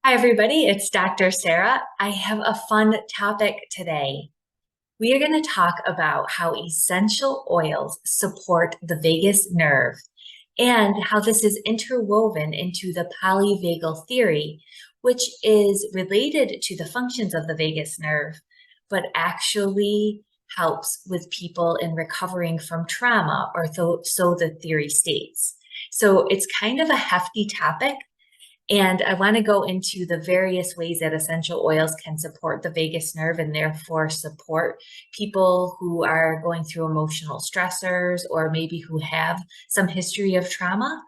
Hi, everybody. It's Dr. Sarah. I have a fun topic today. We are going to talk about how essential oils support the vagus nerve and how this is interwoven into the polyvagal theory, which is related to the functions of the vagus nerve, but actually helps with people in recovering from trauma, or so the theory states. So it's kind of a hefty topic. And I want to go into the various ways that essential oils can support the vagus nerve and therefore support people who are going through emotional stressors or maybe who have some history of trauma.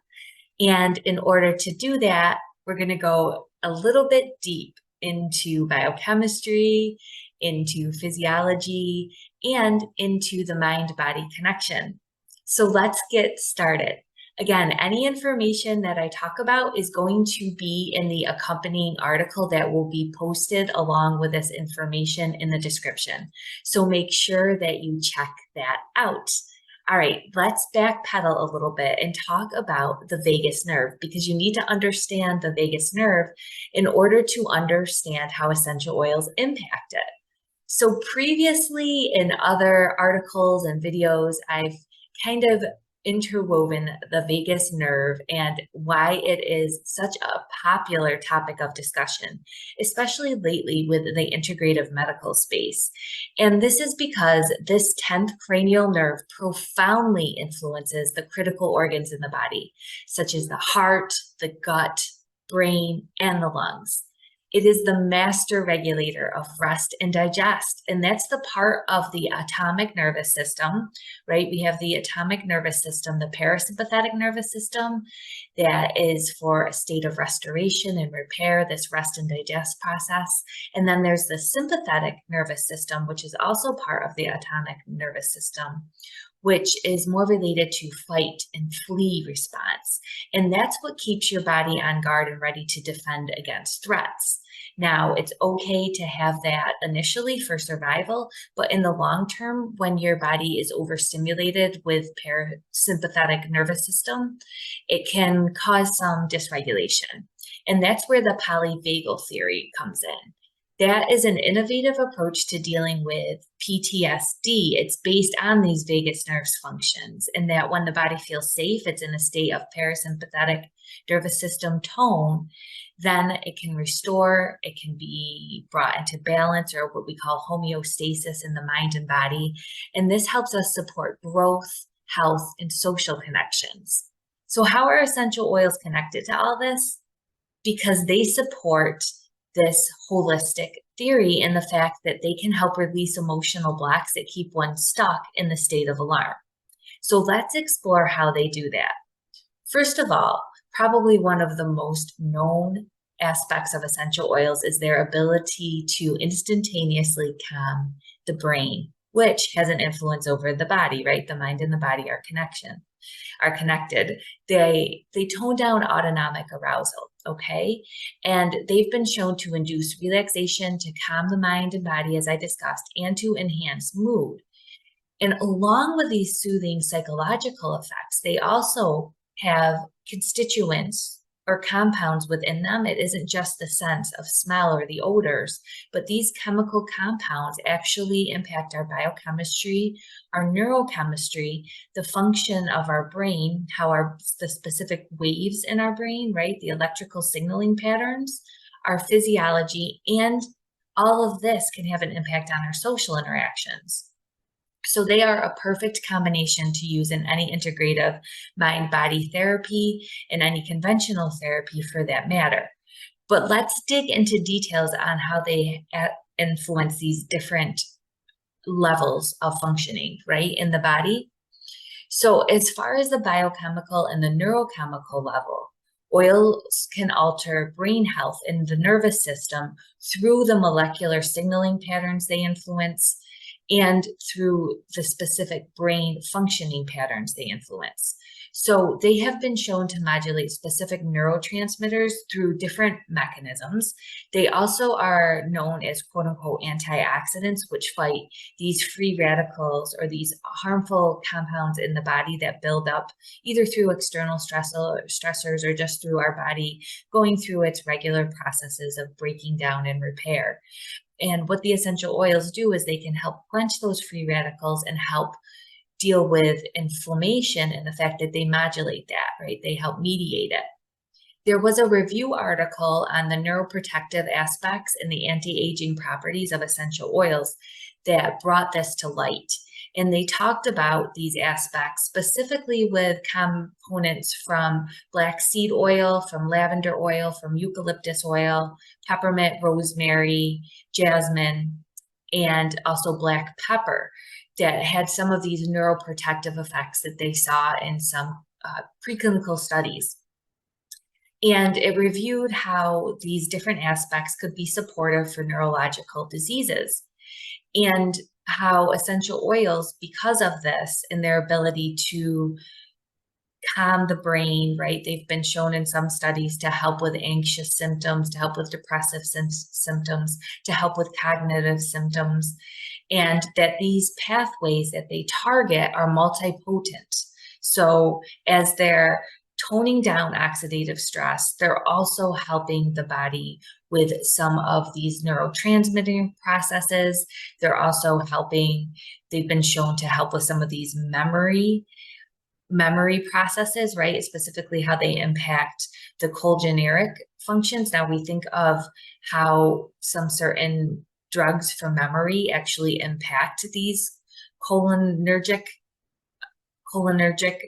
And in order to do that, we're going to go a little bit deep into biochemistry, into physiology, and into the mind-body connection. So let's get started. Again, any information that I talk about is going to be in the accompanying article that will be posted along with this information in the description. So make sure that you check that out. All right, let's backpedal a little bit and talk about the vagus nerve, because you need to understand the vagus nerve in order to understand how essential oils impact it. So previously in other articles and videos, I've kind of interwoven the vagus nerve and why it is such a popular topic of discussion, especially lately with the integrative medical space. And this is because this 10th cranial nerve profoundly influences the critical organs in the body, such as the heart, the gut, brain, and the lungs. It is the master regulator of rest and digest. And that's the part of the autonomic nervous system, right? We have the autonomic nervous system, the parasympathetic nervous system, that is for a state of restoration and repair, this rest and digest process. And then there's the sympathetic nervous system, which is also part of the autonomic nervous system, which is more related to fight and flee response. And that's what keeps your body on guard and ready to defend against threats. Now, it's okay to have that initially for survival, but in the long term, when your body is overstimulated with parasympathetic nervous system, it can cause some dysregulation. And that's where the polyvagal theory comes in. That is an innovative approach to dealing with PTSD. It's based on these vagus nerve functions, and that when the body feels safe, it's in a state of parasympathetic nervous system tone, then it can restore, it can be brought into balance, or what we call homeostasis in the mind and body. And this helps us support growth, health, and social connections. So how are essential oils connected to all this? Because they support this holistic theory in the fact that they can help release emotional blocks that keep one stuck in the state of alarm. So let's explore how they do that. First of all, probably one of the most known aspects of essential oils is their ability to instantaneously calm the brain, which has an influence over the body, right? The mind and the body are connected. They tone down autonomic arousal, okay? And they've been shown to induce relaxation, to calm the mind and body, as I discussed, and to enhance mood. And along with these soothing psychological effects, they also have constituents or compounds within them. It isn't just the sense of smell or the odors, but these chemical compounds actually impact our biochemistry, our neurochemistry, the function of our brain, the specific waves in our brain, right? The electrical signaling patterns, our physiology, and all of this can have an impact on our social interactions. So they are a perfect combination to use in any integrative mind-body therapy and any conventional therapy for that matter. But let's dig into details on how they influence these different levels of functioning, right, in the body. So as far as the biochemical and the neurochemical level, oils can alter brain health in the nervous system through the molecular signaling patterns they influence. and through the specific brain functioning patterns they influence. So they have been shown to modulate specific neurotransmitters through different mechanisms. They also are known as quote unquote antioxidants, which fight these free radicals or these harmful compounds in the body that build up either through external stressors or just through our body going through its regular processes of breaking down and repair. And what the essential oils do is they can help quench those free radicals and help deal with inflammation and the fact that they modulate that, right? They help mediate it. There was a review article on the neuroprotective aspects and the anti-aging properties of essential oils that brought this to light. And they talked about these aspects specifically with components from black seed oil, from lavender oil, from eucalyptus oil, peppermint, rosemary, jasmine, and also black pepper that had some of these neuroprotective effects that they saw in some preclinical studies. And it reviewed how these different aspects could be supportive for neurological diseases and how essential oils, because of this and their ability to calm the brain, right? They've been shown in some studies to help with anxious symptoms, to help with depressive symptoms, to help with cognitive symptoms, and that these pathways that they target are multipotent. So as they're toning down oxidative stress, they're also helping the body with some of these neurotransmitting processes. They're also helping, they've been shown to help with some of these memory processes, right? Specifically how they impact the cholinergic functions. Now we think of how some certain drugs for memory actually impact these cholinergic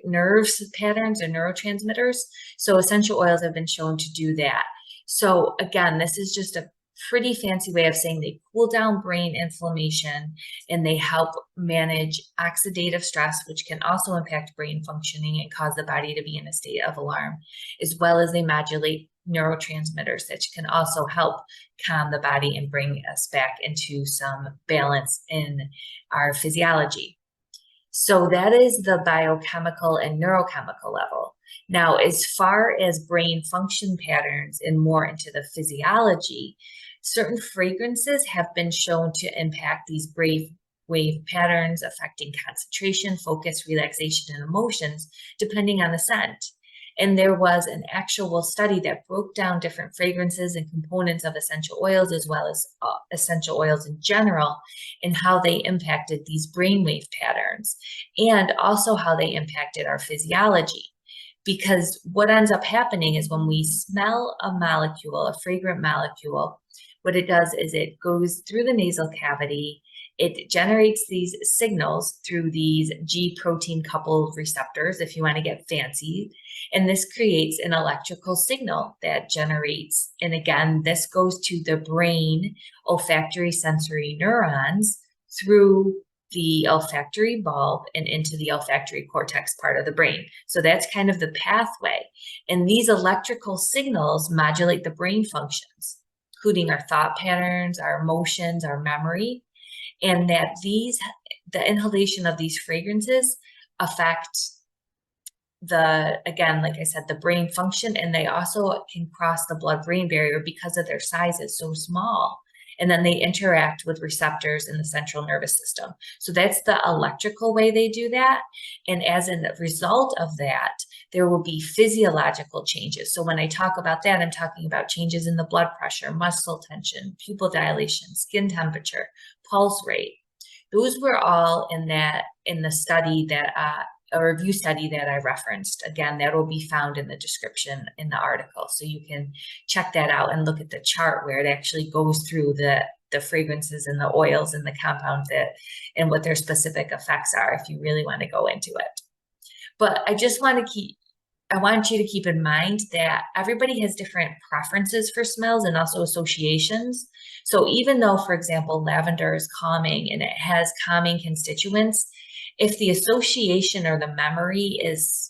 nerves patterns or neurotransmitters. So essential oils have been shown to do that. So again, this is just a pretty fancy way of saying they cool down brain inflammation and they help manage oxidative stress, which can also impact brain functioning and cause the body to be in a state of alarm, as well as they modulate neurotransmitters that can also help calm the body and bring us back into some balance in our physiology. So that is the biochemical and neurochemical level. Now, as far as brain function patterns and more into the physiology, certain fragrances have been shown to impact these brainwave patterns, affecting concentration, focus, relaxation, and emotions, depending on the scent. And there was an actual study that broke down different fragrances and components of essential oils, as well as essential oils in general, and how they impacted these brainwave patterns, and also how they impacted our physiology. Because what ends up happening is when we smell a molecule, a fragrant molecule, what it does is it goes through the nasal cavity, it generates these signals through these G protein coupled receptors, if you want to get fancy. And this creates an electrical signal that generates, and again, this goes to the brain olfactory sensory neurons through the olfactory bulb and into the olfactory cortex part of the brain. So that's kind of the pathway. And these electrical signals modulate the brain functions, including our thought patterns, our emotions, our memory, and that the inhalation of these fragrances affect again, like I said, the brain function, and they also can cross the blood-brain barrier because of their size is so small. And then they interact with receptors in the central nervous system. So that's the electrical way they do that. And as a result of that, there will be physiological changes. So when I talk about that, I'm talking about changes in the blood pressure, muscle tension, pupil dilation, skin temperature, pulse rate. Those were all in the study that a review study that I referenced. Again, that will be found in the description in the article. So you can check that out and look at the chart where it actually goes through the fragrances and the oils and the compounds and what their specific effects are if you really want to go into it. But I want you to keep in mind that everybody has different preferences for smells and also associations. So even though, for example, lavender is calming and it has calming constituents, if the association or the memory is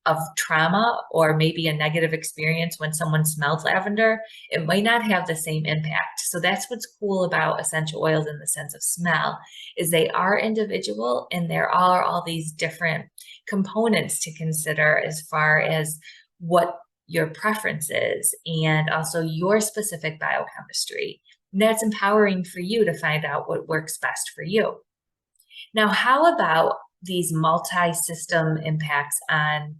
of trauma or maybe a negative experience when someone smelled lavender, it might not have the same impact. So that's what's cool about essential oils in the sense of smell, is they are individual and there are all these different components to consider as far as what your preference is and also your specific biochemistry. And that's empowering for you to find out what works best for you. Now, how about these multi-system impacts on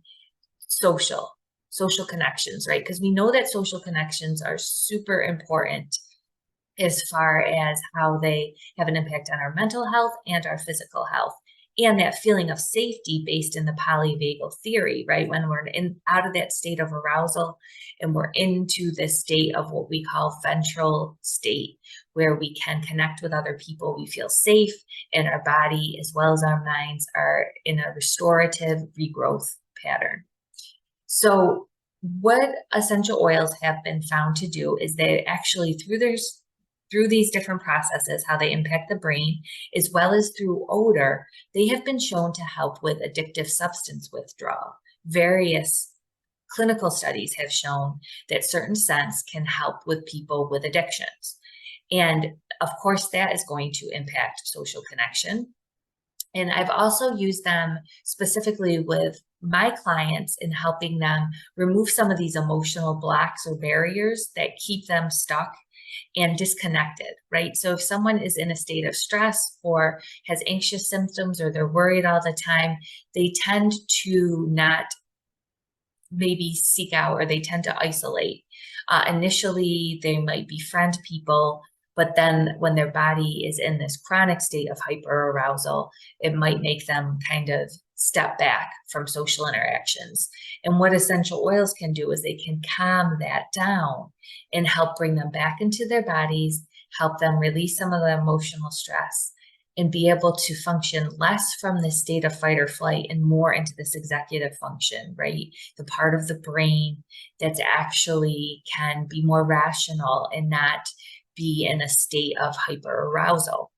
social connections, right? Because we know that social connections are super important as far as how they have an impact on our mental health and our physical health. And that feeling of safety based in the polyvagal theory, right? When we're out of that state of arousal and we're into this state of what we call ventral state, where we can connect with other people, we feel safe, and our body as well as our minds are in a restorative regrowth pattern. So what essential oils have been found to do is they actually, through these different processes, how they impact the brain, as well as through odor, they have been shown to help with addictive substance withdrawal. Various clinical studies have shown that certain scents can help with people with addictions. And of course, that is going to impact social connection. And I've also used them specifically with my clients in helping them remove some of these emotional blocks or barriers that keep them stuck and disconnected, right? So if someone is in a state of stress or has anxious symptoms or they're worried all the time, they tend to not maybe seek out or they tend to isolate. Initially, they might befriend people, but then when their body is in this chronic state of hyperarousal, it might make them kind of step back from social interactions. And what essential oils can do is they can calm that down and help bring them back into their bodies, help them release some of the emotional stress, and be able to function less from this state of fight or flight and more into this executive function, right? The part of the brain that's actually can be more rational and not be in a state of hyperarousal.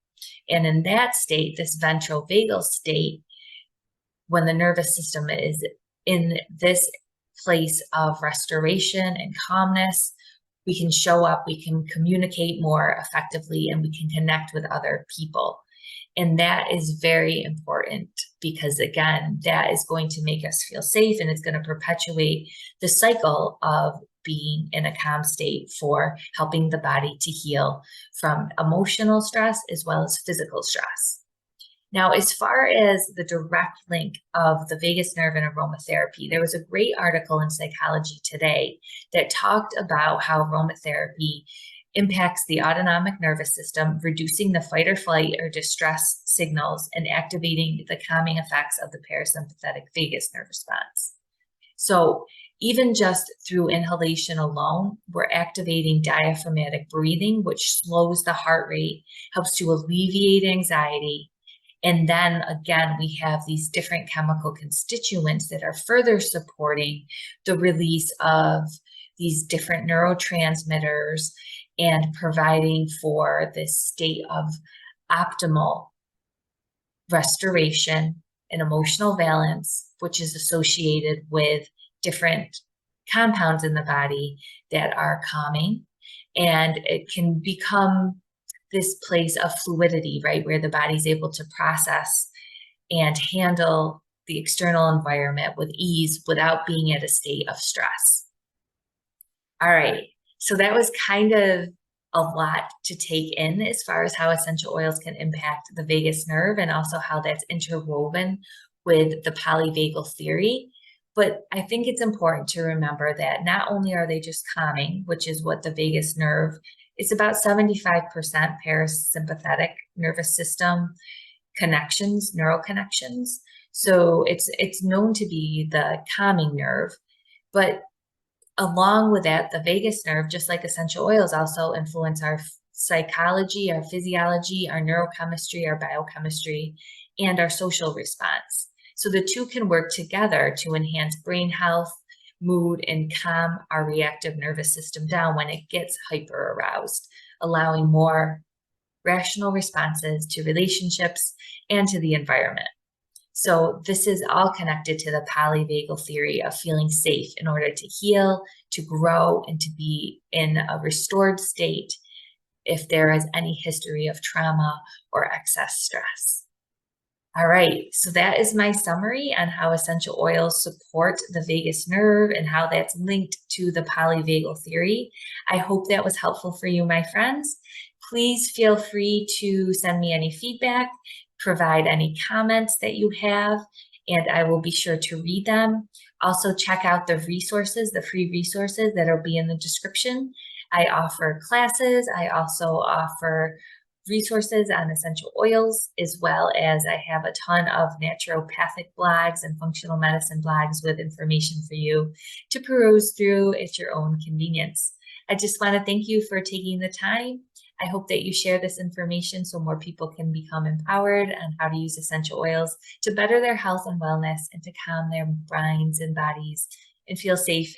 And in that state, this ventral vagal state, when the nervous system is in this place of restoration and calmness, we can show up, we can communicate more effectively, and we can connect with other people. And that is very important because, again, that is going to make us feel safe and it's going to perpetuate the cycle of being in a calm state for helping the body to heal from emotional stress as well as physical stress. Now, as far as the direct link of the vagus nerve and aromatherapy, there was a great article in Psychology Today that talked about how aromatherapy impacts the autonomic nervous system, reducing the fight or flight or distress signals and activating the calming effects of the parasympathetic vagus nerve response. So even just through inhalation alone, we're activating diaphragmatic breathing, which slows the heart rate, helps to alleviate anxiety. And then again, we have these different chemical constituents that are further supporting the release of these different neurotransmitters and providing for this state of optimal restoration and emotional balance, which is associated with different compounds in the body that are calming. And it can become this place of fluidity, right, where the body's able to process and handle the external environment with ease without being at a state of stress. All right, so that was kind of a lot to take in as far as how essential oils can impact the vagus nerve and also how that's interwoven with the polyvagal theory. But I think it's important to remember that not only are they just calming, which is what the vagus nerve, it's about 75% parasympathetic nervous system connections, neural connections. So it's known to be the calming nerve, but along with that, the vagus nerve, just like essential oils, also influence our psychology, our physiology, our neurochemistry, our biochemistry, and our social response. So the two can work together to enhance brain health, mood, and calm our reactive nervous system down when it gets hyper aroused, allowing more rational responses to relationships and to the environment. So this is all connected to the polyvagal theory of feeling safe in order to heal, to grow, and to be in a restored state if there is any history of trauma or excess stress. All right, so that is my summary on how essential oils support the vagus nerve and how that's linked to the polyvagal theory. I hope that was helpful for you, my friends. Please feel free to send me any feedback, provide any comments that you have, and I will be sure to read them. Also, check out the resources, the free resources that will be in the description. I offer classes. I also offer resources on essential oils, as well as I have a ton of naturopathic blogs and functional medicine blogs with information for you to peruse through at your own convenience. I just want to thank you for taking the time. I hope that you share this information so more people can become empowered on how to use essential oils to better their health and wellness and to calm their minds and bodies and feel safe